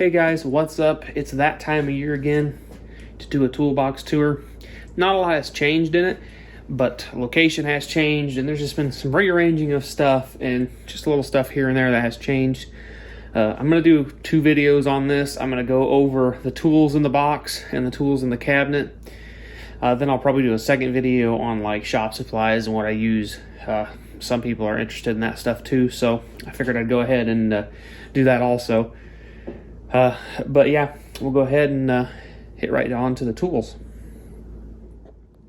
Hey guys, what's up? It's that time of year again to do a toolbox tour. Not a lot has changed in it, but location has changed, and there's just been some rearranging of stuff and just a little stuff here and there that has changed. I'm going to do 2 videos on this. I'm going to go over the tools in the box and the tools in the cabinet. Then I'll probably do a second video on like shop supplies and what I use. Some people are interested in that stuff too, so I figured I'd go ahead and do that also. But yeah, we'll go ahead and hit right on to the tools.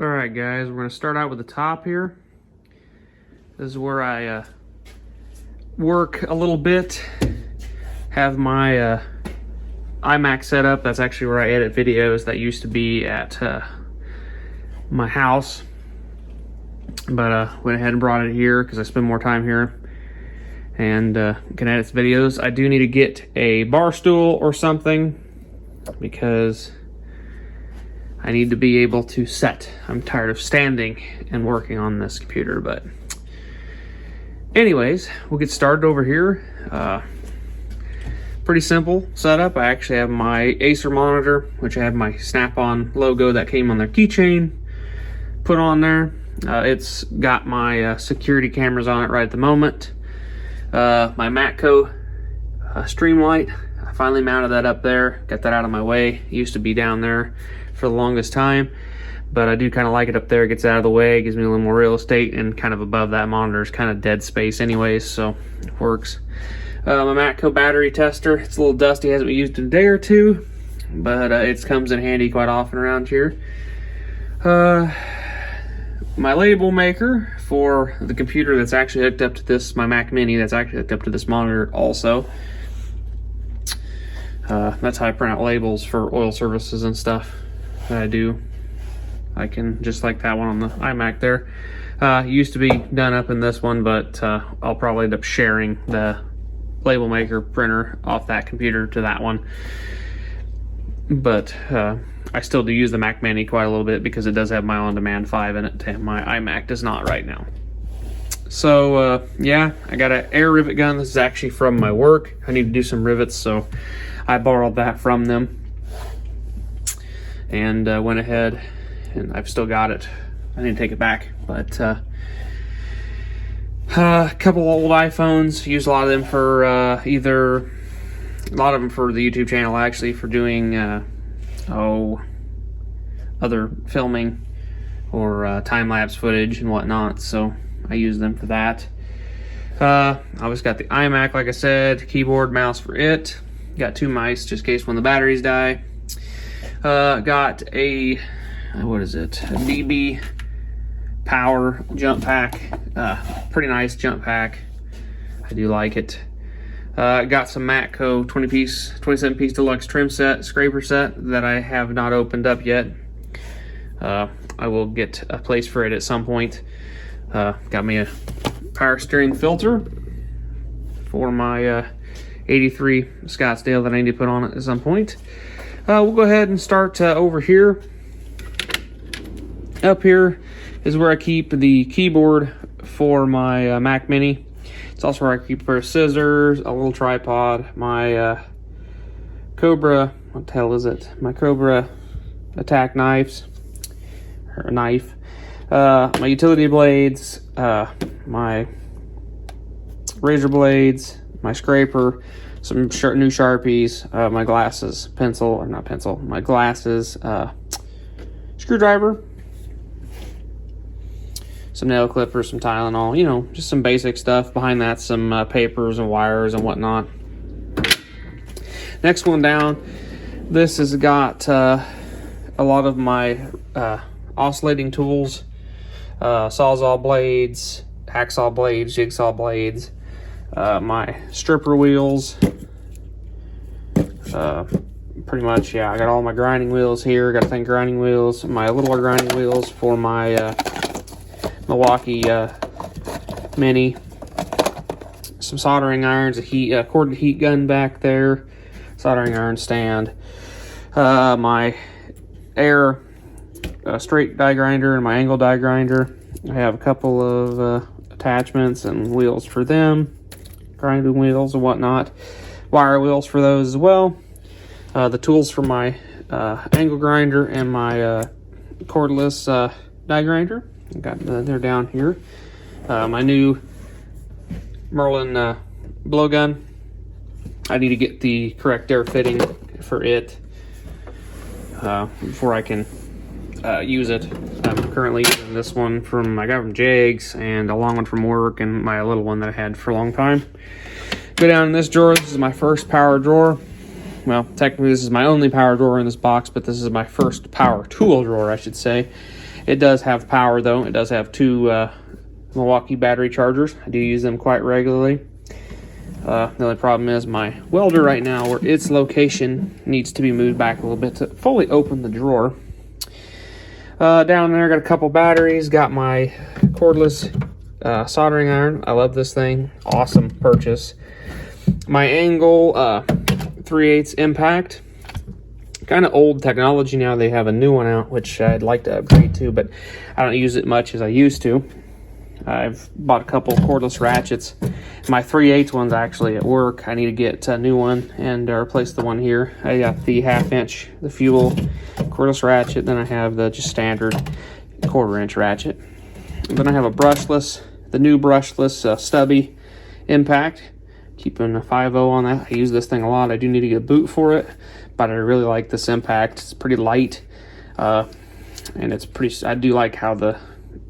Alright guys, we're going to start out with the top here. This is where I work a little bit. Have my Imac set up. That's actually where I edit videos. That used to be at my house, but went ahead and brought it here because I spend more time here and can edit videos. I do need to get a bar stool or something because I need to be able to set. I'm tired of standing and working on this computer, but anyways, we'll get started over here. Pretty simple setup. I actually have my Acer Monitor, which I have my Snap-on logo that came on their keychain put on there. It's got my security cameras on it right at the moment. My Matco Streamlight, I finally mounted that up there, got that out of my way. It used to be down there for the longest time, but I do kind of like it up there. It gets out of the way, gives me a little more real estate, and kind of above that monitor is kind of dead space anyways, so it works. My Macco battery tester, it's a little dusty, hasn't been used in a day or two, but it comes in handy quite often around here. My label maker for the computer that's actually hooked up to this, my Mac Mini that's actually hooked up to this monitor also. That's how I print out labels for oil services and stuff that I do. I can, just like that one on the iMac there. Used to be done up in this one, but I'll probably end up sharing the label maker printer off that computer to that one. But I still do use the Mac Mini quite a little bit because it does have my on-demand 5 in it, and my iMac does not right now. So yeah, I got an Air Rivet Gun. This is actually from my work. I need to do some rivets, so I borrowed that from them and went ahead, and I've still got it. I need to take it back, but a couple old iPhones. Use a lot of them for a lot of them for the YouTube channel, actually, for doing other filming or time-lapse footage and whatnot, so I use them for that. I always got the iMac, like I said, keyboard, mouse for it. Got 2 mice just in case when the batteries die. Got a, what is it, a DB Power jump pack. Pretty nice jump pack. I do like it. Got some Matco 27-piece deluxe trim set, scraper set that I have not opened up yet. I will get a place for it at some point. Got me a power steering filter for my 83 Scottsdale that I need to put on it at some point. We'll go ahead and start over here. Up here is where I keep the keyboard for my Mac Mini. It's also where I keep a pair of scissors, a little tripod, my Cobra, what the hell is it? My Cobra attack knives, or knife, my utility blades, my razor blades, my scraper, some new Sharpies, my glasses, my glasses, screwdriver, some nail clippers, some Tylenol, you know, just some basic stuff. Behind that, some papers and wires and whatnot. Next one down, this has got a lot of my oscillating tools, sawzall blades, hacksaw blades, jigsaw blades, my stripper wheels, pretty much, yeah, I got all my grinding wheels here. Got 10 grinding wheels, my littler grinding wheels for my Milwaukee Mini, some soldering irons, a corded heat gun back there, soldering iron stand, my Air straight die grinder and my angle die grinder. I have a couple of attachments and wheels for them, grinding wheels and whatnot, wire wheels for those as well. The tools for my angle grinder and my cordless die grinder. They're down here. My new Merlin Blow Gun. I need to get the correct air fitting for it before I can use it. I'm currently using this one I got from Jags, and a long one from work, and my little one that I had for a long time. Go down in this drawer. This is my first power drawer. Well, technically this is my only power drawer in this box, but this is my first power tool drawer, I should say. It does have power though. It does have two Milwaukee battery chargers. I do use them quite regularly. The only problem is my welder right now, where its location needs to be moved back a little bit to fully open the drawer. Down there, got a couple batteries. Got my cordless soldering iron. I love this thing. Awesome purchase. My angle 3/8 Impact. Kind of old technology now. They have a new one out, which I'd like to upgrade to, but I don't use it much as I used to. I've bought a couple cordless ratchets. My 3/8 one's actually at work. I need to get a new one and replace the one here. I got the 1/2 inch, the fuel cordless ratchet. Then I have the just standard 1/4 inch ratchet. And then I have a brushless, the new brushless Stubby Impact. Keeping a 5.0 on that. I use this thing a lot. I do need to get a boot for it, but I really like this Impact. It's pretty light, and it's pretty. I do like how the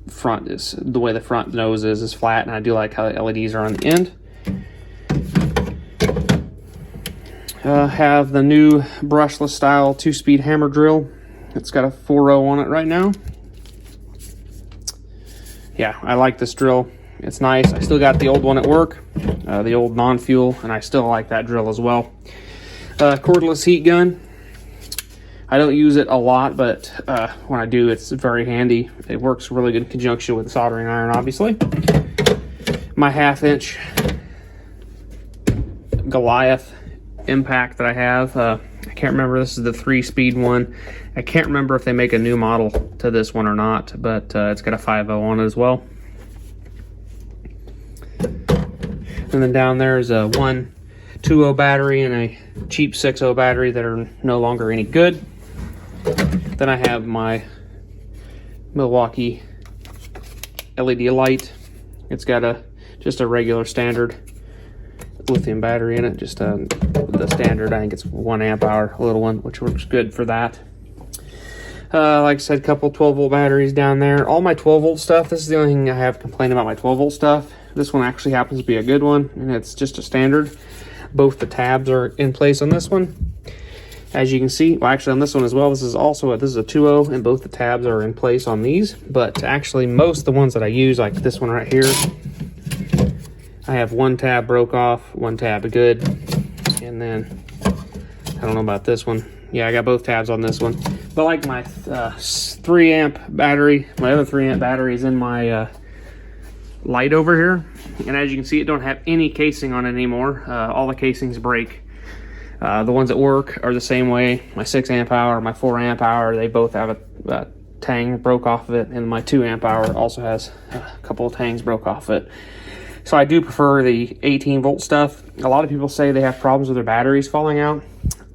front is, the way the front nose is flat, and I do like how the LEDs are on the end. Have the new brushless style 2-speed hammer drill. It's got a 4.0 on it right now. Yeah, I like this drill. It's nice. I still got the old one at work, the old non-fuel, and I still like that drill as well. Cordless heat gun. I don't use it a lot, but when I do, it's very handy. It works really good in conjunction with the soldering iron, obviously. My 1/2 inch Goliath Impact that I have. I can't remember. This is the 3-speed one. I can't remember if they make a new model to this one or not, but it's got a 5.0 on it as well. And then down there is a 1.2.0 battery and a cheap 6.0 battery that are no longer any good. Then I have my Milwaukee LED light. It's got just a regular standard lithium battery in it, just the standard. I think it's 1 amp hour, a little one, which works good for that. Like I said, a couple 12-volt batteries down there. All my 12-volt stuff, this is the only thing I have complained about my 12-volt stuff. This one actually happens to be a good one, and it's just a standard. Both the tabs are in place on this one. As you can see, well, actually on this one as well, this is a 2.0, and both the tabs are in place on these. But actually, most of the ones that I use, like this one right here, I have one tab broke off, one tab good, and then I don't know about this one. Yeah, I got both tabs on this one. But like my 3 amp battery, my other 3 amp battery is in my light over here, and as you can see, it don't have any casing on it anymore. All the casings break. The ones at work are the same way. My 6 amp hour, my 4 amp hour, they both have a tang broke off of it, and my 2 amp hour also has a couple of tangs broke off it. So I do prefer the 18 volt stuff. A lot of people say they have problems with their batteries falling out.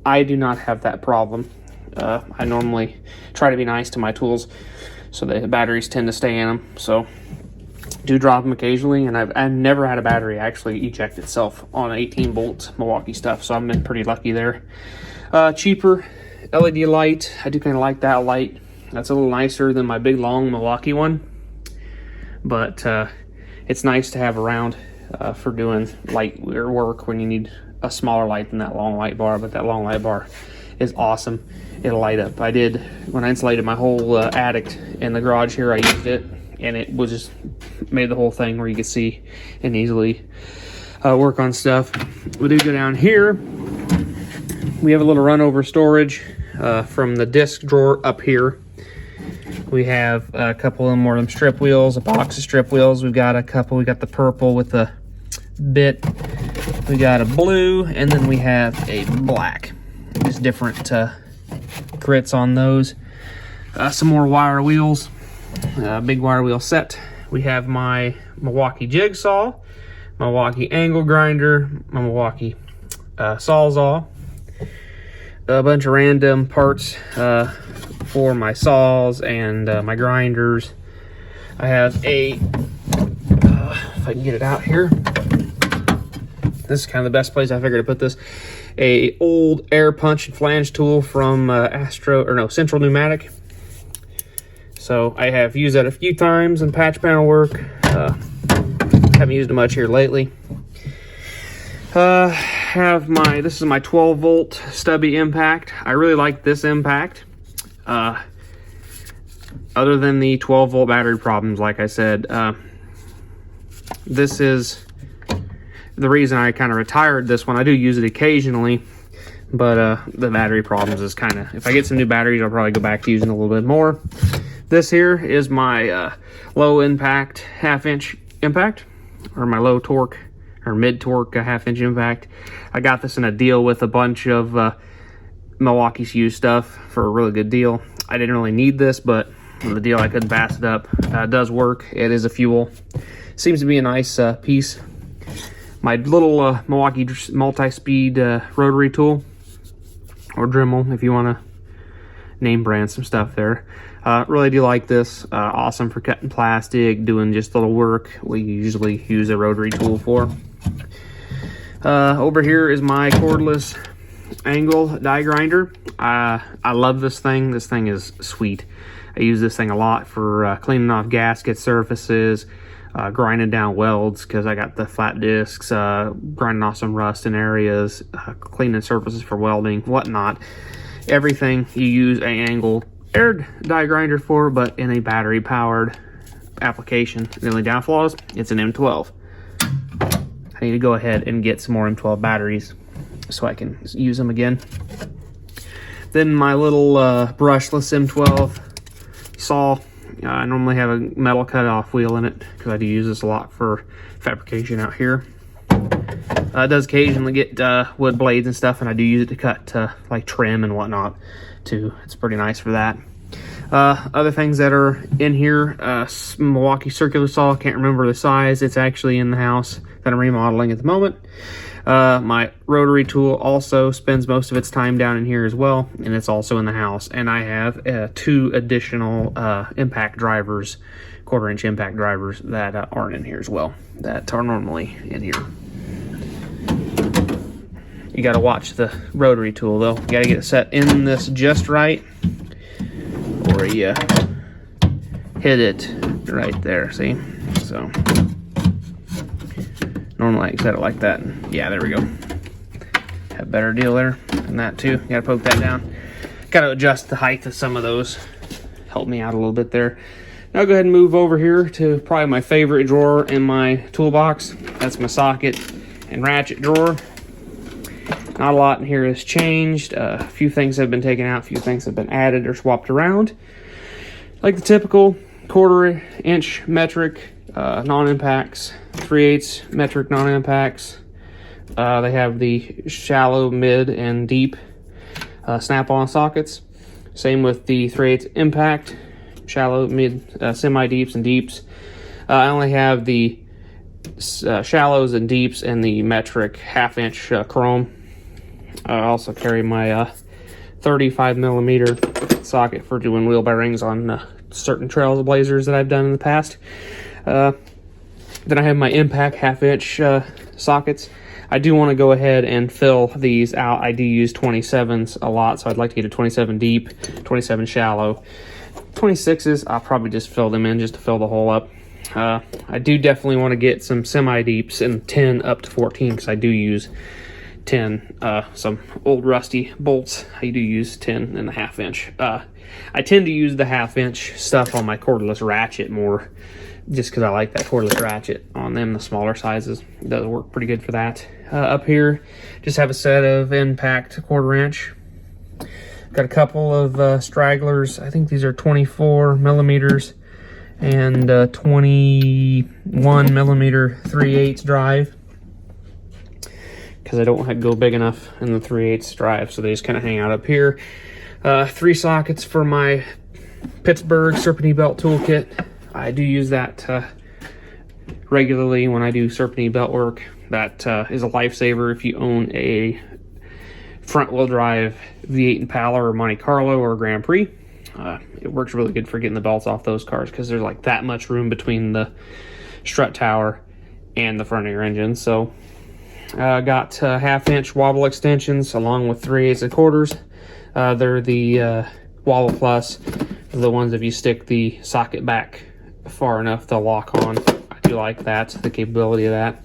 I do not have that problem. I normally try to be nice to my tools, so the batteries tend to stay in them. So do drop them occasionally, and I've never had a battery actually eject itself on 18 volt Milwaukee stuff, so I've been pretty lucky there. Cheaper LED light. I do kind of like that light. That's a little nicer than my big long Milwaukee one, but it's nice to have around for doing light work when you need a smaller light than that long light bar. But that long light bar is awesome. It'll light up. I did, when I insulated my whole attic in the garage here, I used it, and it was just made the whole thing where you could see and easily work on stuff. We do go down here. We have a little run over storage from the disc drawer up here. We have a couple of more of them strip wheels, a box of strip wheels. We've got a couple. We got the purple with the bit. We got a blue, and then we have a black. Just different grits on those. Some more wire wheels. Big wire wheel set. We have my Milwaukee jigsaw, Milwaukee angle grinder, my Milwaukee sawzall. a bunch of random parts for my saws and my grinders. I have a, if I can get it out here, this is kind of the best place I figured to put this, a old air punch and flange tool from Central Pneumatic. So I have used that a few times in patch panel work. Haven't used it much here lately. This is my 12 volt Stubby Impact. I really like this impact. Other than the 12 volt battery problems, like I said, this is the reason I kind of retired this one. I do use it occasionally, but the battery problems is kind of, if I get some new batteries, I'll probably go back to using it a little bit more. This here is my low impact half-inch impact, or my low torque or mid torque half-inch impact. I got this in a deal with a bunch of Milwaukee's used stuff for a really good deal. I didn't really need this, but the deal I couldn't pass it up. It does work. It is a fuel. Seems to be a nice piece. My little Milwaukee multi-speed rotary tool, or Dremel if you want to name brand some stuff there. Really do like this. Awesome for cutting plastic, doing just little work we usually use a rotary tool for. Over here is my cordless angle die grinder. I love this thing. This thing is sweet. I use this thing a lot for cleaning off gasket surfaces, grinding down welds because I got the flat discs, grinding off some rust in areas, cleaning surfaces for welding, whatnot. Everything you use an angle air die grinder for, but in a battery powered application. The only downfall is it's an M12. I need to go ahead and get some more M12 batteries so I can use them again. Then my little brushless M12 saw. I normally have a metal cutoff wheel in it because I do use this a lot for fabrication out here. It does occasionally get wood blades and stuff, and I do use it to cut like trim and whatnot too. It's pretty nice for that. Other things that are in here, Milwaukee Circular Saw. Can't remember the size. It's actually in the house that I'm remodeling at the moment. My rotary tool also spends most of its time down in here as well, and it's also in the house. And I have 2 additional impact drivers, 1/4 inch impact drivers that aren't in here as well, that are normally in here. You got to watch the rotary tool though. You got to get it set in this just right, or you hit it right there, see? So normally I set it like that. Yeah, there we go. Have a better deal there than that too. You gotta poke that down. Gotta adjust the height of some of those. Help me out a little bit there. Now I'll go ahead and move over here to probably my favorite drawer in my toolbox. That's my socket and ratchet drawer. Not a lot in here has changed. A few things have been taken out, a few things have been added or swapped around. Like the typical 1/4 inch metric non-impacts, 3/8 metric non-impacts. They have the shallow, mid, and deep snap-on sockets. Same with the 3/8 impact, shallow, mid, semi-deeps, and deeps. I only have the shallows and deeps and the metric 1/2 inch chrome. I also carry my 35 millimeter socket for doing wheel bearings on certain trailblazers that I've done in the past. Then I have my impact 1/2 inch sockets. I do want to go ahead and fill these out. I do use 27s a lot, so I'd like to get a 27 deep, 27 shallow. 26s, I'll probably just fill them in just to fill the hole up. I do definitely want to get some semi-deeps and 10 up to 14 because I do use 10. Some old rusty bolts, I do use 10 and a 1/2 inch. I tend to use the 1/2 inch stuff on my cordless ratchet more, just because I like that cordless ratchet on them, the smaller sizes. It does work pretty good for that. Up here, just have a set of impact 1/4 inch. Got a couple of stragglers. I think these are 24 millimeters and 21 millimeter 3/8 drive, because I don't want to go big enough in the 3/8 drive, so they just kind of hang out up here. 3 sockets for my Pittsburgh Serpentine belt toolkit. I do use that regularly when I do Serpentine belt work. That is a lifesaver if you own a front wheel drive V8 Impala or Monte Carlo or Grand Prix. It works really good for getting the belts off those cars because there's like that much room between the strut tower and the front of your engine. So got 1/2-inch wobble extensions along with 3/8 quarters. They're the Wobble Plus, the ones if you stick the socket back far enough they'll lock on. I do like that, the capability of that.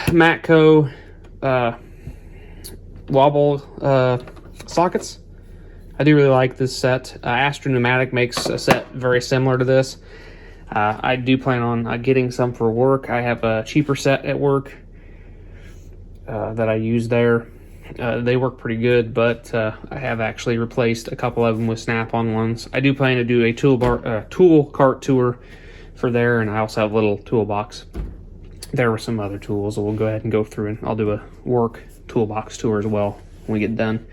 Matco wobble sockets. I do really like this set. Astro Pneumatic makes a set very similar to this. I do plan on getting some for work. I have a cheaper set at work that I use there. They work pretty good, but I have actually replaced a couple of them with snap-on ones. I do plan to do a tool cart tour for there, and I also have a little toolbox. There were some other tools that we'll go ahead and go through, and I'll do a work toolbox tour as well when we get done.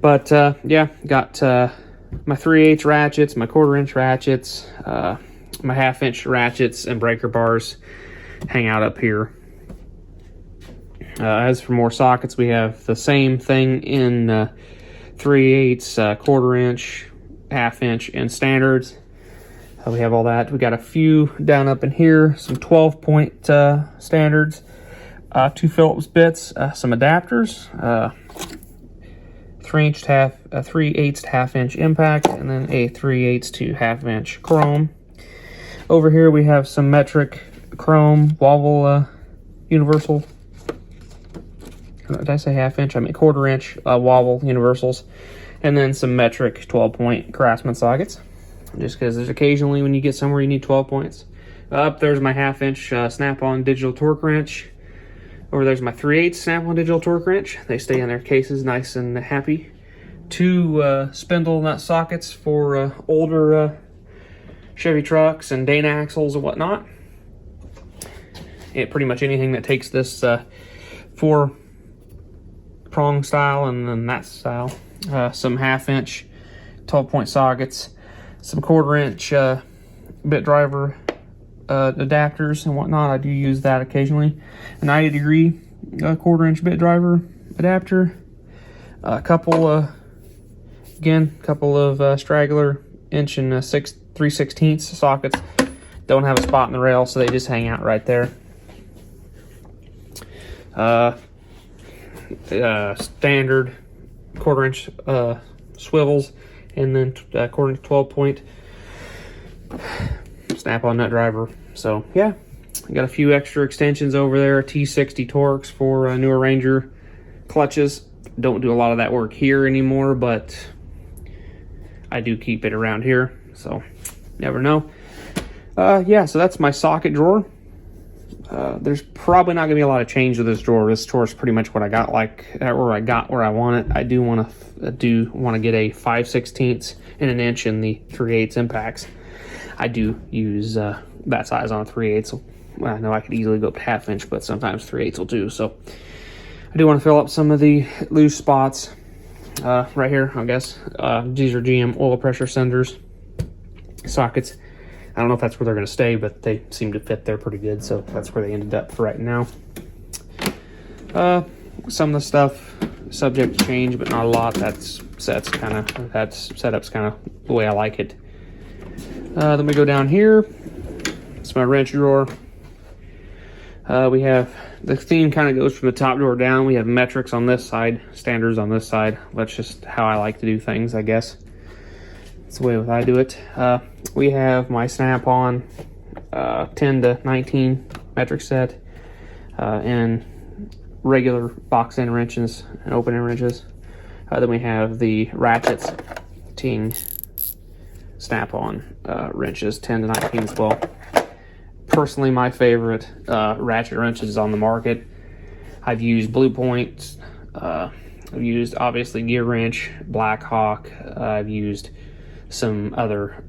But yeah, got my 3/8 ratchets, my 1/4-inch ratchets, my 1/2-inch ratchets and breaker bars hang out up here. As for more sockets, we have the same thing in 3/8, 1/4-inch, 1/2-inch, and standards. We have all that. We got a few down up in here, some 12-point standards, 2 Phillips bits, some adapters, 3/8 to 1/2-inch impact, and then a 3/8 to 1/2-inch chrome. Over here we have some metric chrome wobble universal. Did I say 1/2-inch? I mean 1/4-inch wobble universals, and then some metric 12-point Craftsman sockets. Just because there's occasionally when you get somewhere you need 12 points. Up there's my 1/2-inch snap-on digital torque wrench. Over there's my 3/8 snap-on digital torque wrench. They stay in their cases nice and happy. 2 spindle nut sockets for older Chevy trucks and Dana axles and whatnot. Pretty much anything that takes this 4-prong style and then that style. Some 1/2-inch 12-point sockets. Some 1/4-inch bit driver adapters and whatnot. I do use that occasionally. A 90-degree 1/4-inch bit driver adapter. A couple of straggler 1 and 3/16 sockets. Don't have a spot in the rail, so they just hang out right there. Standard 1/4-inch swivels, and then 1/4-inch 12-point snap-on nut driver. So yeah, I got a few extra extensions over there. T60 Torx for newer Ranger clutches. Don't do a lot of that work here anymore, but I do keep it around here, so never know. Yeah, so that's my socket drawer. There's probably not gonna be a lot of change with this drawer. This drawer is pretty much what I got, where I want it. I do want to get a 5/16 and an inch in the 3/8 impacts. I do use that size on a 3/8. Well, I know I could easily go up to 1/2-inch, but sometimes 3/8 will do. So I do want to fill up some of the loose spots right here. I guess these are GM oil pressure senders sockets. I don't know if that's where they're going to stay, but they seem to fit there pretty good, so that's where they ended up for right now. Some of the stuff subject to change, but not a lot. That setup's kind of the way I like it. Then we go down here. It's my wrench drawer. We have the theme kind of goes from the top drawer down. We have metrics on this side, standards on this side. That's just how I like to do things, I guess. That's the way I do it. We have my snap-on 10 to 19 metric set and regular box end wrenches and open end wrenches. Then we have the Ratchet's Ting snap-on wrenches, 10 to 19 as well. Personally, my favorite ratchet wrenches on the market. I've used Blue Point. I've used obviously Gearwrench, Blackhawk. I've used some other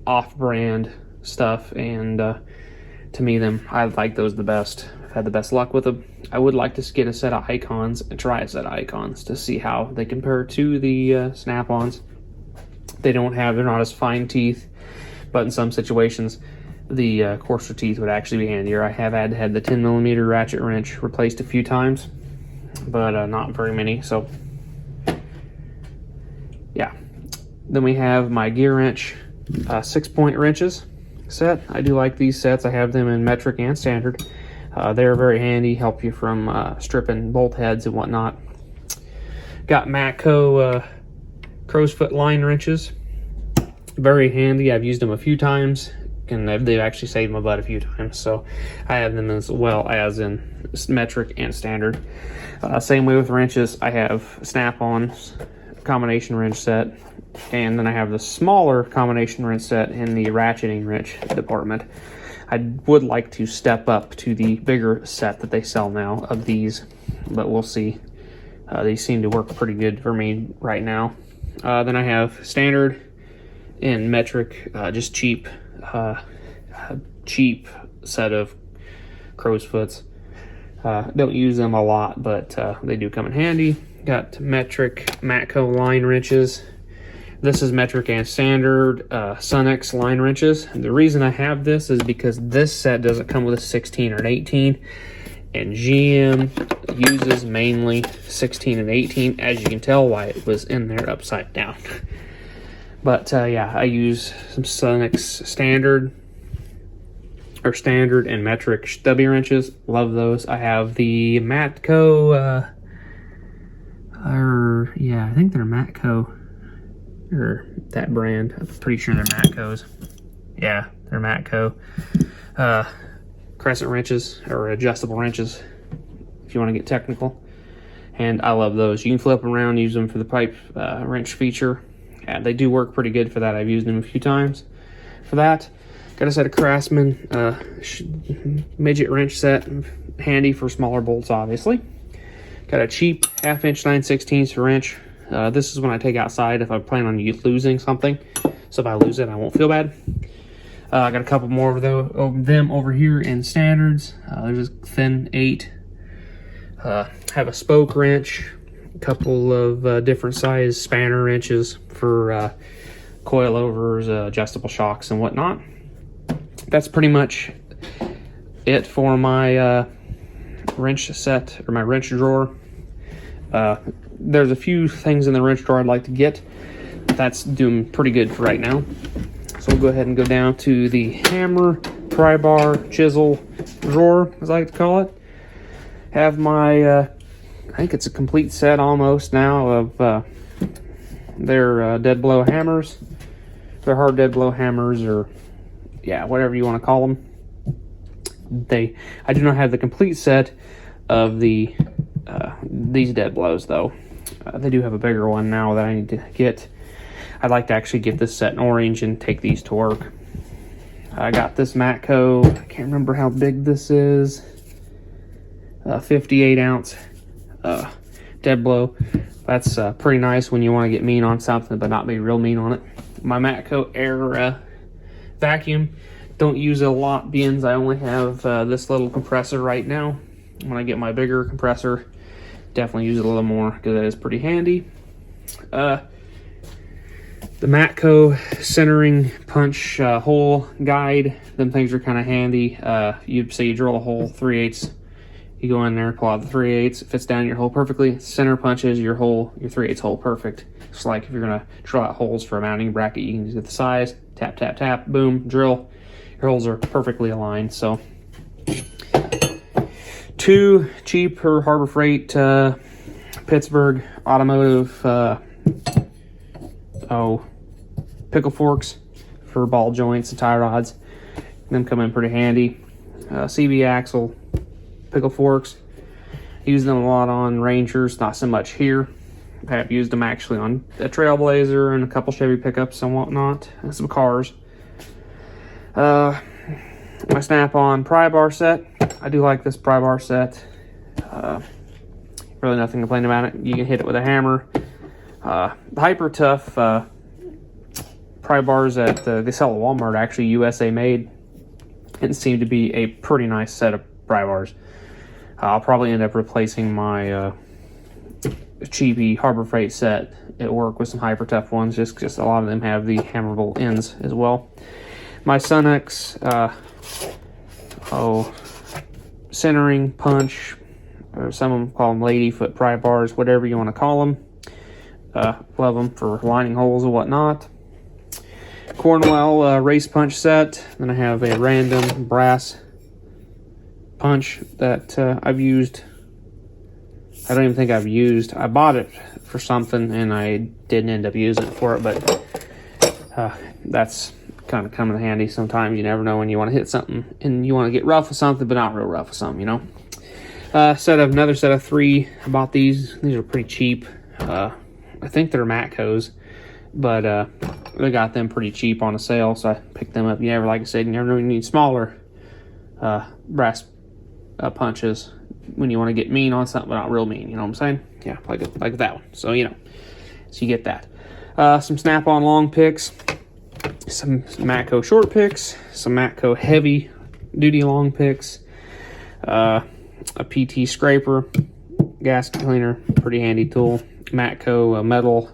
off-brand stuff, and to me, I like those the best. I've had the best luck with them. I would like to get a set of Icons and try a set of Icons to see how they compare to the snap-ons. They're not as fine teeth, but in some situations, the coarser teeth would actually be handier. I have had the 10mm ratchet wrench replaced a few times. but not very many. So yeah. Then we have my Gearwrench 6-point wrenches set. I do like these sets. I have them in metric and standard. They're very handy, help you from stripping bolt heads and whatnot. Got Matco crow's foot line wrenches. Very handy. I've used them a few times, and they've actually saved my butt a few times. So I have them as well as in metric and standard. Same way with wrenches. I have Snap-ons combination wrench set, and then I have the smaller combination wrench set in the ratcheting wrench department. I would like to step up to the bigger set that they sell now of these, but we'll see. These seem to work pretty good for me right now. Then I have standard and metric, just cheap set of crow's foots. Don't use them a lot, but they do come in handy. Got metric Matco line wrenches. This is metric and standard Sunex line wrenches. And the reason I have this is because this set doesn't come with a 16 or an 18, and GM uses mainly 16 and 18, as you can tell why it was in there upside down. But yeah, I use some Sunex standard and metric stubby wrenches. Love those. I have the Matco, yeah, I think they're Matco, or that brand. I'm pretty sure they're Matcos. Yeah, they're Matco. Crescent wrenches, or adjustable wrenches, if you want to get technical. And I love those. You can flip them around, use them for the pipe wrench feature. Yeah, they do work pretty good for that. I've used them a few times for that. Got a set of Craftsman midget wrench set, handy for smaller bolts, obviously. Got a cheap 1/2" 9/16 wrench. This is when I take outside if I plan on losing something. So if I lose it, I won't feel bad. I got a couple more of them over here in standards. There's a thin 8. Have a spoke wrench, a couple of different size spanner wrenches for coilovers, adjustable shocks, and whatnot. That's pretty much it for my wrench set, or my wrench drawer. There's a few things in the wrench drawer I'd like to get. That's doing pretty good for right now. So we'll go ahead and go down to the hammer, pry bar, chisel drawer, as I like to call it. Have my, I think it's a complete set almost now of their dead blow hammers. Their hard dead blow hammers, or yeah, whatever you want to call them. I do not have the complete set of the these dead blows though. They do have a bigger one now that I need to get. I'd like to actually get this set in orange and take these to work. I got this Macco, I can't remember how big this is, 58 ounce dead blow. That's pretty nice when you want to get mean on something but not be real mean on it. My Matco Air vacuum, don't use it a lot being I only have this little compressor right now. When I get my bigger compressor, definitely use it a little more because it is pretty handy. The Matco centering punch hole guide, them things are kind of handy. You say you drill a hole 3/8, you go in there, pull out the 3/8, it fits down your hole perfectly. Center punches your hole, your 3/8 hole perfect. It's like if you're gonna drill out holes for a mounting bracket, you can just get the size, tap, tap, tap, boom, drill. Your holes are perfectly aligned. So 2 cheaper Harbor Freight Pittsburgh automotive pickle forks for ball joints and tie rods. Them come in pretty handy. CV axle pickle forks. Use them a lot on Rangers, not so much here. I have used them actually on a Trailblazer and a couple Chevy pickups and whatnot, and some cars. My Snap-on Pry Bar Set. I do like this Pry Bar Set. Really nothing to complain about it. You can hit it with a hammer. The Hyper Tough pry bars that they sell at Walmart, actually USA made, and seem to be a pretty nice set of pry bars. I'll probably end up replacing my cheapy Harbor Freight set at work with some Hyper Tough ones, just because a lot of them have the hammerable ends as well. My Sunex centering punch or some of them call them ladyfoot pry bars, whatever you want to call them. Love them for lining holes and whatnot. Cornwell race punch set. Then I have a random brass punch that I've used. I don't even think I've used. I bought it for something and I didn't end up using it for it, but that's kind of coming in handy sometimes. You never know when you want to hit something and you want to get rough with something, but not real rough with something, you know. Another set of 3. I bought these. These are pretty cheap. I think they're Matcos, but they got them pretty cheap on a sale, so I picked them up. You never, like I said, you never know you need smaller brass punches when you want to get mean on something, but not real mean. You know what I'm saying? Yeah, like that one. So you know, so you get that. Some snap-on long picks, some Macco short picks, some Macco heavy duty long picks, a PT scraper, gasket cleaner, pretty handy tool. Matco metal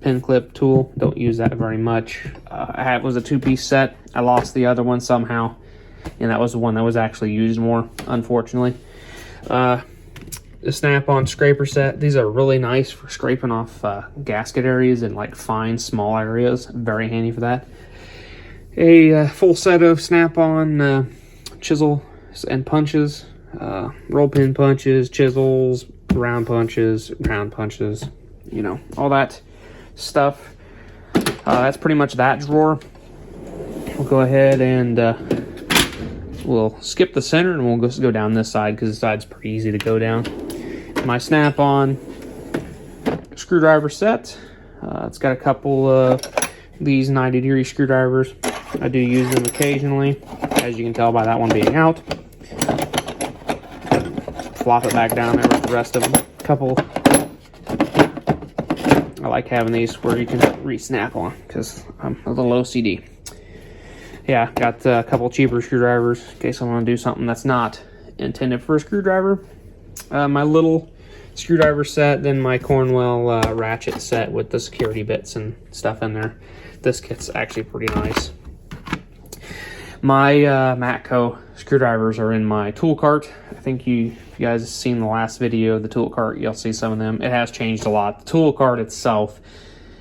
pin clip tool. Don't use that very much. It was a 2-piece set. I lost the other one somehow, and that was the one that was actually used more, unfortunately. The snap-on scraper set. These are really nice for scraping off gasket areas and like fine small areas. Very handy for that. A full set of snap-on chisel and punches, roll pin punches, chisels, round punches, you know, all that stuff. That's pretty much that drawer. We'll go ahead and we'll skip the center and we'll just go down this side because the side's pretty easy to go down. My snap-on screwdriver set. It's got a couple of these 90-degree screwdrivers. I do use them occasionally, as you can tell by that one being out. Flop it back down there with the rest of them. I like having these where you can re-snap on because I'm a little OCD. Yeah, got a couple cheaper screwdrivers in case I want to do something that's not intended for a screwdriver. My little screwdriver set, then my Cornwell ratchet set with the security bits and stuff in there. This kit's actually pretty nice. My Matco screwdrivers are in my tool cart. I think if you guys have seen the last video of the tool cart, you'll see some of them. It has changed a lot. The tool cart itself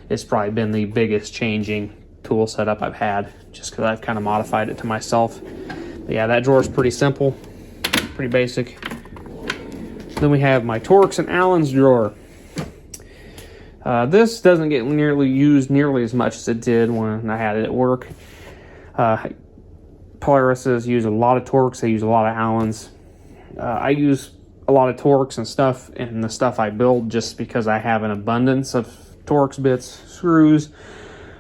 has probably been the biggest changing tool setup I've had, just because I've kind of modified it to myself. But yeah, that drawer is pretty simple, pretty basic. Then we have my Torx and Allen's drawer. This doesn't get used nearly as much as it did when I had it at work. Polaris use a lot of Torx, they use a lot of Allens. I use a lot of Torx and stuff in the stuff I build just because I have an abundance of Torx bits, screws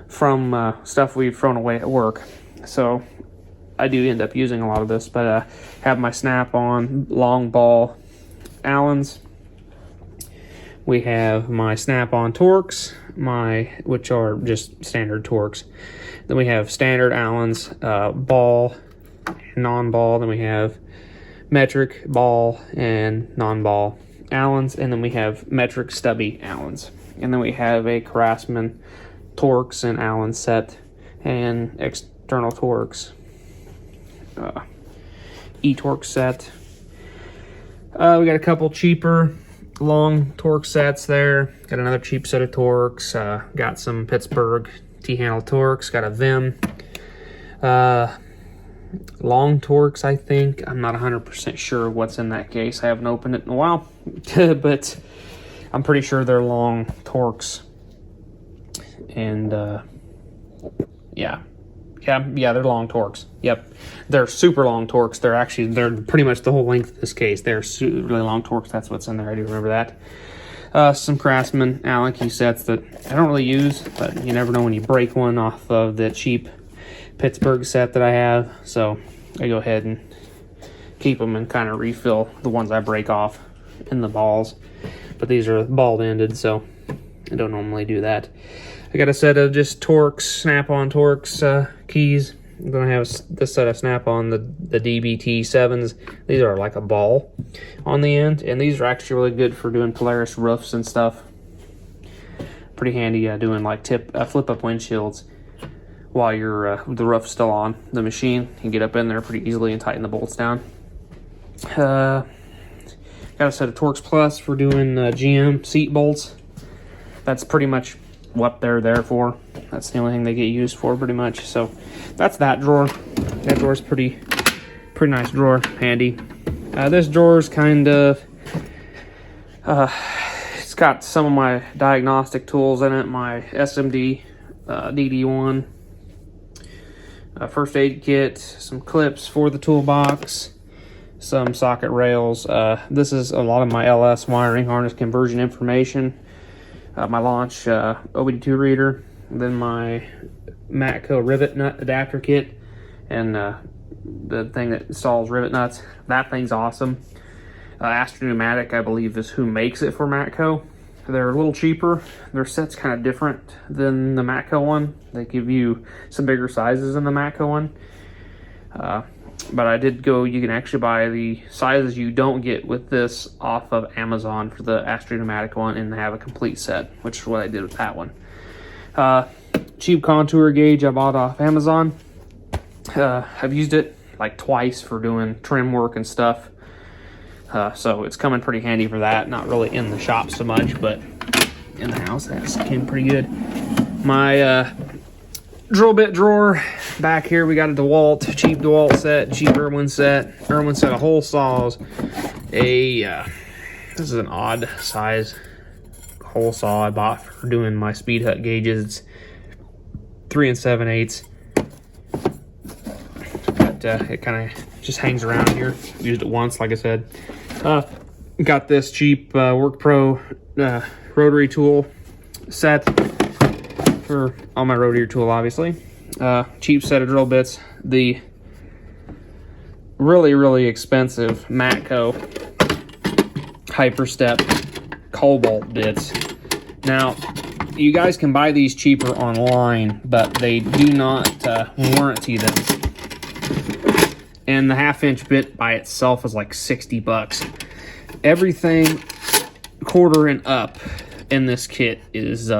from stuff we've thrown away at work. So I do end up using a lot of this, but have my snap-on long ball Allens. We have my snap-on Torx, which are just standard Torx. Then we have standard Allens, ball, non-ball. Then we have metric, ball, and non-ball Allens. And then we have metric stubby Allens. And then we have a Craftsman Torx and Allen set and external Torx. E-Torx set. We got a couple cheaper long Torx sets there. Got another cheap set of Torx. Got some Pittsburgh T-handle Torx. Got a Vim. Long Torx, I think. I'm not 100% sure what's in that case. I haven't opened it in a while. But I'm pretty sure they're long Torx. And, yeah, they're long Torx. Yep, they're super long Torx. They're pretty much the whole length of this case. They're really long Torx. That's what's in there. I do remember that. Some Craftsman Allen key sets that I don't really use, but you never know when you break one off of the cheap Pittsburgh set that I have. So I go ahead and keep them and kind of refill the ones I break off in the balls. But these are ball-ended, so I don't normally do that. I got a set of just Torx, snap-on Torx keys. I'm going to have this set of snap-on, the DBT 7s. These are like a ball on the end, and these are actually really good for doing Polaris roofs and stuff. Pretty handy doing like flip-up windshields while the roof's still on the machine. You can get up in there pretty easily and tighten the bolts down. Got a set of Torx Plus for doing GM seat bolts. That's pretty much what they're there for. That's the only thing they get used for, pretty much. So that's that drawer. That drawer's pretty nice drawer, handy. This drawer is kind of, it's got some of my diagnostic tools in it, my SMD DD1, first aid kit, some clips for the toolbox, some socket rails. This is a lot of my LS wiring harness conversion information, my launch OBD2 reader, then my Matco rivet nut adapter kit, and the thing that installs rivet nuts. That thing's awesome. Acer Pneumatic, I believe, is who makes it for Matco. They're a little cheaper. Their set's kind of different than the Matco one. They give you some bigger sizes than the Matco one. But I did go, you can actually buy the sizes you don't get with this off of Amazon for the Acer Pneumatic one and have a complete set, which is what I did with that one. Cheap contour gauge I bought off Amazon. I've used it like twice for doing trim work and stuff. So it's coming pretty handy for that. Not really in the shop so much, but in the house that came pretty good. My drill bit drawer back here, we got a DeWalt, cheap DeWalt set, cheap Irwin set of hole saws. This is an odd size hole saw I bought for doing my Speed Hut gauges. It's 3 7/8. But it kind of just hangs around here. Used it once, like I said. Got this cheap Work Pro rotary tool set for all my rotary tool, obviously. Cheap set of drill bits. The really expensive Macco Hyperstep Cobalt bits. Now, you guys can buy these cheaper online, but they do not warranty them. And the 1/2-inch bit by itself is like 60 bucks. Everything 1/4 and up in this kit is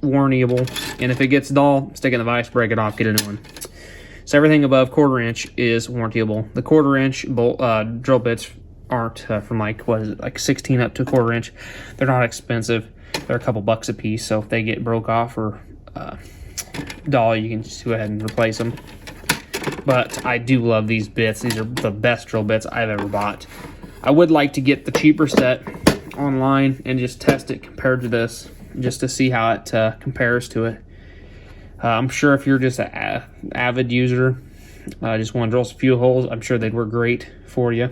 warrantyable. And if it gets dull, stick it in the vise, break it off, get a new one. So everything above 1/4 inch is warrantyable. The 1/4 inch bolt, drill bits aren't from like, what is it, like 16 up to 1/4 inch. They're not expensive. They're a couple bucks a piece. So if they get broke off or dull, you can just go ahead and replace them. But I do love these bits. These are the best drill bits I've ever bought. I would like to get the cheaper set online and just test it compared to this, just to see how it compares to it. I'm sure if you're just an avid user, just want to drill some few holes, I'm sure they'd work great for you.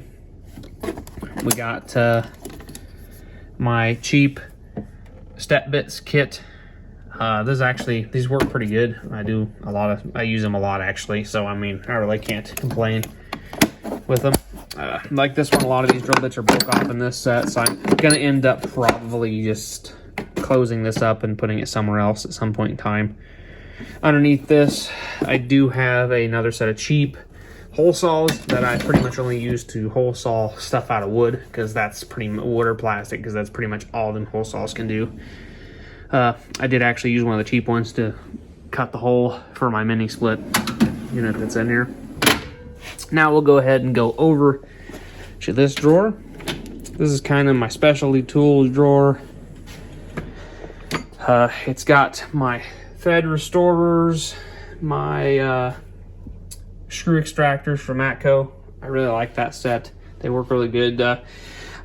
We got my cheap step bits kit. These work pretty good. I use them a lot actually, so I mean, I really can't complain with them. Like this one, a lot of these drill bits are broke off in this set, so I'm gonna end up probably just closing this up and putting it somewhere else at some point in time. Underneath this, I do have another set of cheap hole saws that I pretty much only use to hole saw stuff out of wood, because that's wood or plastic, because that's pretty much all them hole saws can do. I did actually use one of the cheap ones to cut the hole for my mini split unit that's in here. Now we'll go ahead and go over to this drawer. This is kind of my specialty tools drawer. It's got my thread restorers, my screw extractors from Macco. I really like that set. They work really good.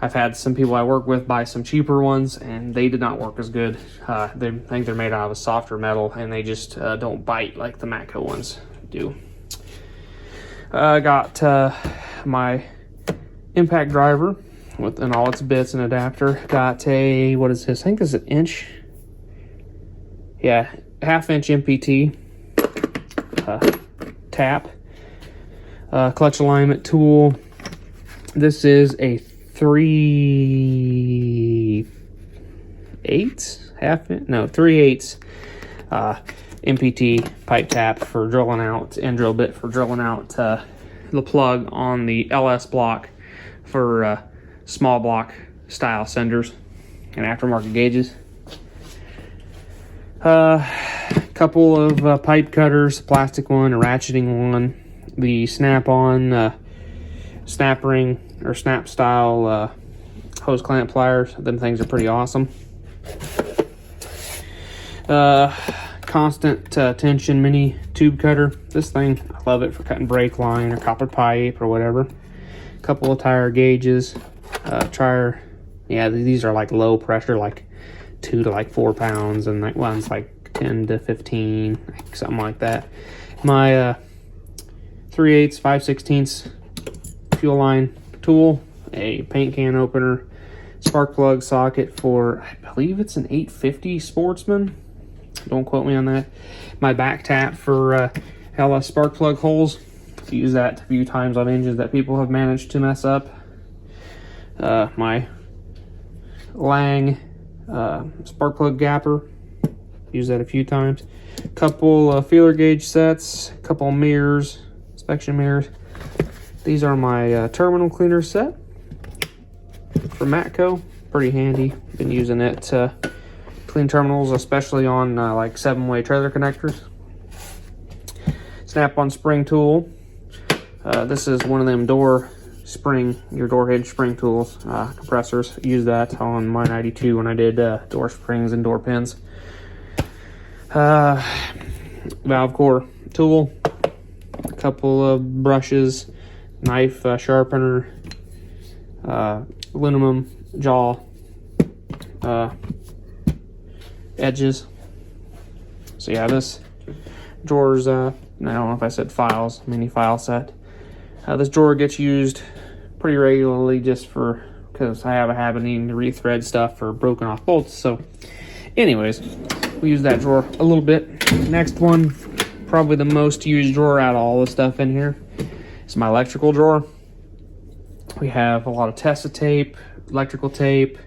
I've had some people I work with buy some cheaper ones, and they did not work as good. I think they're made out of a softer metal, and they just don't bite like the Macco ones do. I got my impact driver and all its bits and adapter. Got a, what is this? I think this is an inch. Yeah, 1/2-inch MPT tap. Clutch alignment tool. This is a 3/8 MPT pipe tap for drilling out, and drill bit for drilling out the plug on the LS block for small block style senders and aftermarket gauges. Couple of pipe cutters, plastic one, a ratcheting one, the snap-on snap ring or snap style hose clamp pliers. Them things are pretty awesome. Constant tension mini tube cutter. This thing, I love it for cutting brake line or copper pipe or whatever. A couple of tire gauges. Yeah, these are like low pressure, like 2 to like 4 pounds, and like one's like 10 to 15, like something like that. My 3/8, 5/16 fuel line tool, a paint can opener, spark plug socket for, I believe it's an 850 Sportsman. Don't quote me on that. My back tap for LS spark plug holes. I've used that a few times on engines that people have managed to mess up. My Lang spark plug gapper. Use that a few times. Couple feeler gauge sets. Couple mirrors, inspection mirrors. These are my terminal cleaner set for Matco. Pretty handy. Been using it to clean terminals, especially on like 7-way trailer connectors. Snap-on spring tool. This is one of them door hinge spring tools, compressors. Use that on my 92 when I did door springs and door pins. Valve core tool, a couple of brushes, knife sharpener, aluminum jaw edges. So yeah, this drawer's I don't know if I said files, mini file set. This drawer gets used pretty regularly just because I have a habit of needing to rethread stuff for broken off bolts. So anyways, we use that drawer a little bit. Next one, probably the most used drawer out of all the stuff in here, is my electrical drawer. We have a lot of Tesa tape, electrical tape,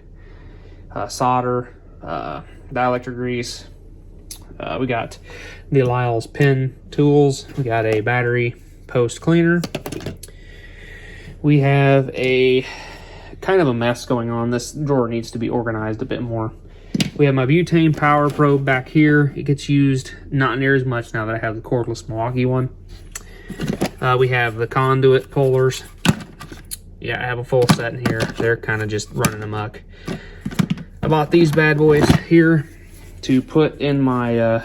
solder, dielectric grease. We got the Lyle's pin tools. We got a battery post cleaner. We have a kind of a mess going on. This drawer needs to be organized a bit more. We have my butane power probe back here. It gets used not near as much now that I have the cordless Milwaukee one. We have the Conduit Pullers. Yeah, I have a full set in here. They're kind of just running amok. I bought these bad boys here to put in my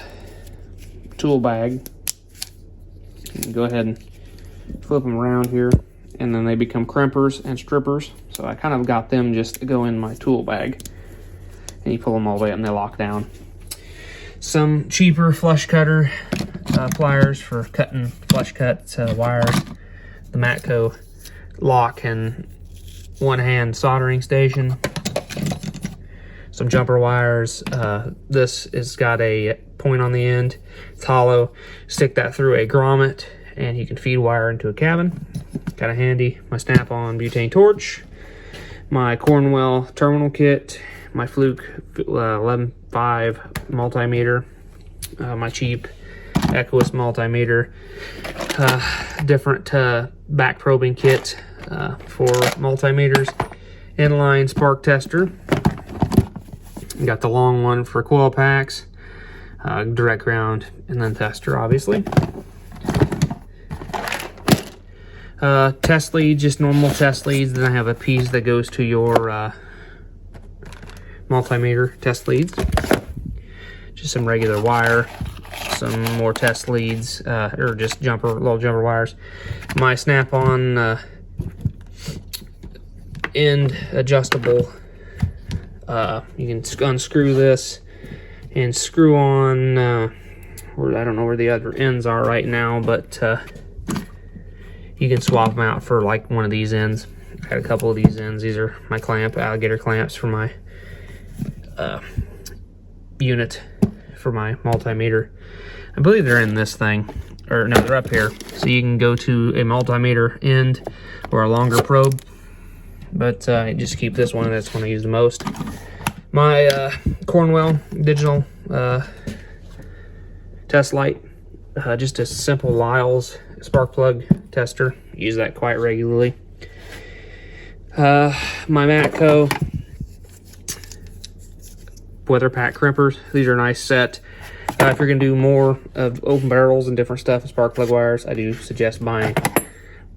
tool bag. You can go ahead and flip them around here, and then they become crimpers and strippers. So I kind of got them just to go in my tool bag, and you pull them all the way up and they lock down. Some cheaper flush cutter pliers for cutting flush cut wires. The Macco lock and one-hand soldering station. Some jumper wires. This has got a point on the end. It's hollow. Stick that through a grommet and you can feed wire into a cabin. Kind of handy. My snap-on butane torch. My Cornwell terminal kit. My Fluke 11.5 multimeter. My cheap Echoist multimeter. Different back probing kit for multimeters. Inline spark tester. Got the long one for coil packs, direct ground, and then tester, obviously. Test leads, just normal test leads. Then I have a piece that goes to your multimeter test leads. Just some regular wire, some more test leads, or just little jumper wires. My snap-on end adjustable. You can unscrew this and screw on, where I don't know where the other ends are right now, but you can swap them out for like one of these ends. I got a couple of these ends. These are my alligator clamps for my unit for my multimeter. I believe they're in this thing, or no, they're up here. So you can go to a multimeter end or a longer probe. But just keep this one, that's one I use the most. My Cornwell digital test light, just a simple Lyle's spark plug tester. Use that quite regularly. My Matco weather pack crimpers. These are a nice set. If you're gonna do more of open barrels and different stuff and spark plug wires, I do suggest buying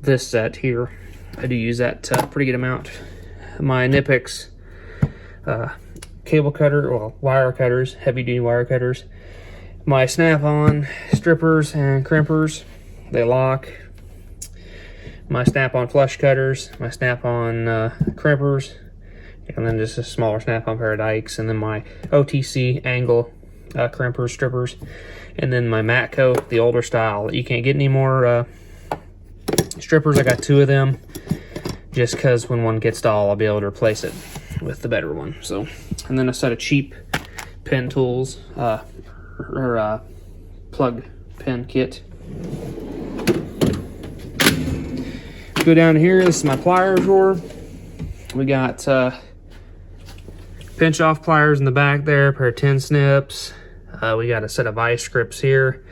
this set here. I do use that pretty good amount. my Nipix cable cutter, well, wire cutters, heavy duty wire cutters, my snap-on strippers and crimpers, they lock, my snap-on flush cutters, my snap-on crimpers, and then just a smaller snap-on pair of dikes, and then my OTC angle crimpers, strippers, and then my Matco, the older style. You can't get any more strippers. I got 2 of them, just because when one gets dull, I'll be able to replace it with the better one. So, and then a set of cheap pen tools, or plug pen kit. Go down here, this is my plier drawer. We got pinch off pliers in the back there, a pair of 10 snips. We got a set of vice grips here.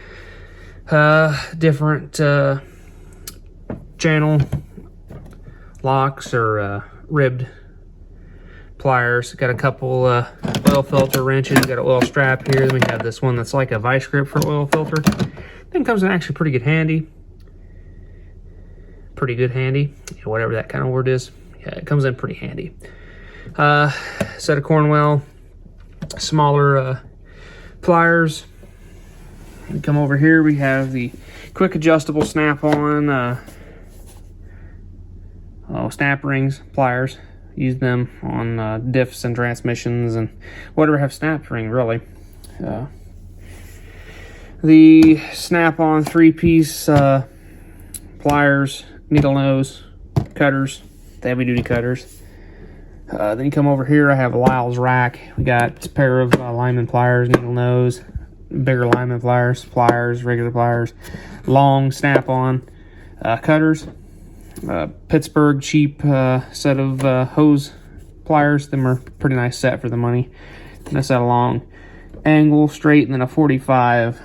Different channel locks or ribbed pliers. Got a couple oil filter wrenches. Got an oil strap here. Then we have this one that's like a vice grip for oil filter. Then comes in actually pretty good handy. Pretty good handy, whatever that kind of word is. Yeah, it comes in pretty handy. Set of Cornwell smaller pliers. We come over here, we have the quick adjustable snap-on snap rings pliers. Use them on diffs and transmissions and whatever have snap ring, really. The snap-on 3-piece pliers, needle nose cutters, the heavy duty cutters. Then you come over here, I have a Lyle's rack. We got a pair of lineman pliers, needle nose, bigger lineman pliers, regular pliers, long snap-on cutters, Pittsburgh cheap set of hose pliers. Them are pretty nice set for the money. And a set of long angle, straight, and then a 45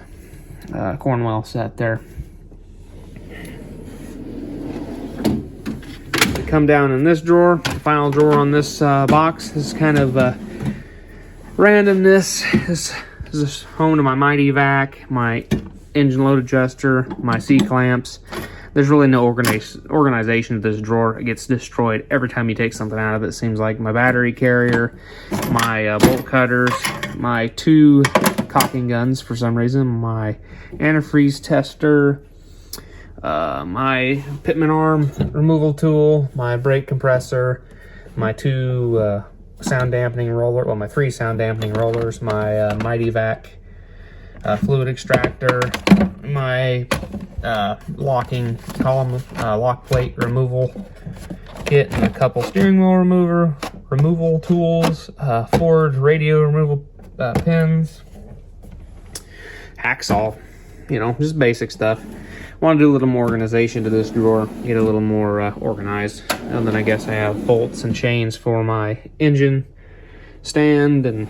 Cornwell set there. Come down in this drawer, the final drawer on this box. This is kind of randomness. This is home to my Mighty Vac, my engine load adjuster, my C-clamps. There's really no organization to this drawer. It gets destroyed every time you take something out of it. It seems like my battery carrier, my bolt cutters, my 2 caulking guns for some reason, my antifreeze tester, my pitman arm removal tool, my brake compressor, my 2 sound dampening roller, well, my 3 sound dampening rollers, my Mighty Vac fluid extractor, my locking column lock plate removal kit, and a couple steering wheel removal tools, Ford radio removal pins, hacksaw, just basic stuff. Want to do a little more organization to this drawer, get a little more organized. And then I guess I have bolts and chains for my engine stand and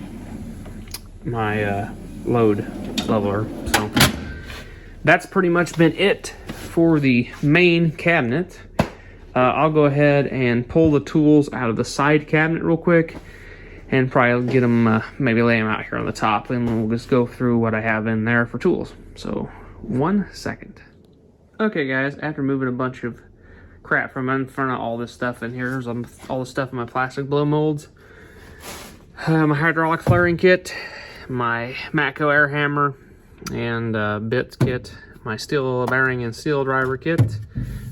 my load leveler. So that's pretty much been it for the main cabinet. I'll go ahead and pull the tools out of the side cabinet real quick and probably get them, maybe lay them out here on the top, and we'll just go through what I have in there for tools. So 1 second. Okay guys, after moving a bunch of crap from in front of all this stuff in here, here's all the stuff in my plastic blow molds, my hydraulic flaring kit, my Macco air hammer and bits kit, my steel bearing and steel driver kit,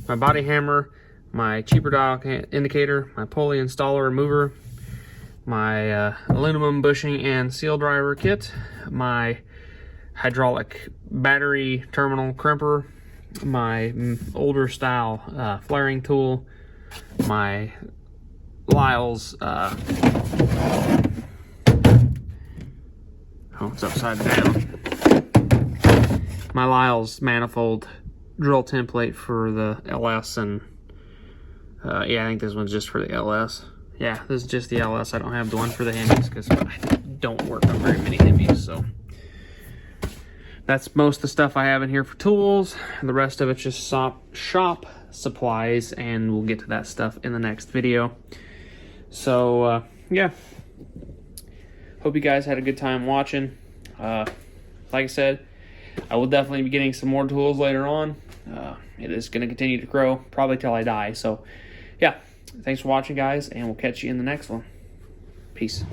my body hammer, my cheaper dial indicator, my pulley installer remover, my aluminum bushing and seal driver kit, my hydraulic battery terminal crimper, my older style flaring tool, my Lyle's oh, it's upside down, my Lyle's manifold drill template for the LS, and yeah, I think this one's just for the LS. Yeah, this is just the LS. I don't have the one for the Hemis because I don't work on very many Hemis, so that's most of the stuff I have in here for tools. The rest of it's just shop supplies, and we'll get to that stuff in the next video. So, yeah. Hope you guys had a good time watching. Like I said, I will definitely be getting some more tools later on. It is going to continue to grow, probably till I die. So, yeah. Thanks for watching, guys, and we'll catch you in the next one. Peace.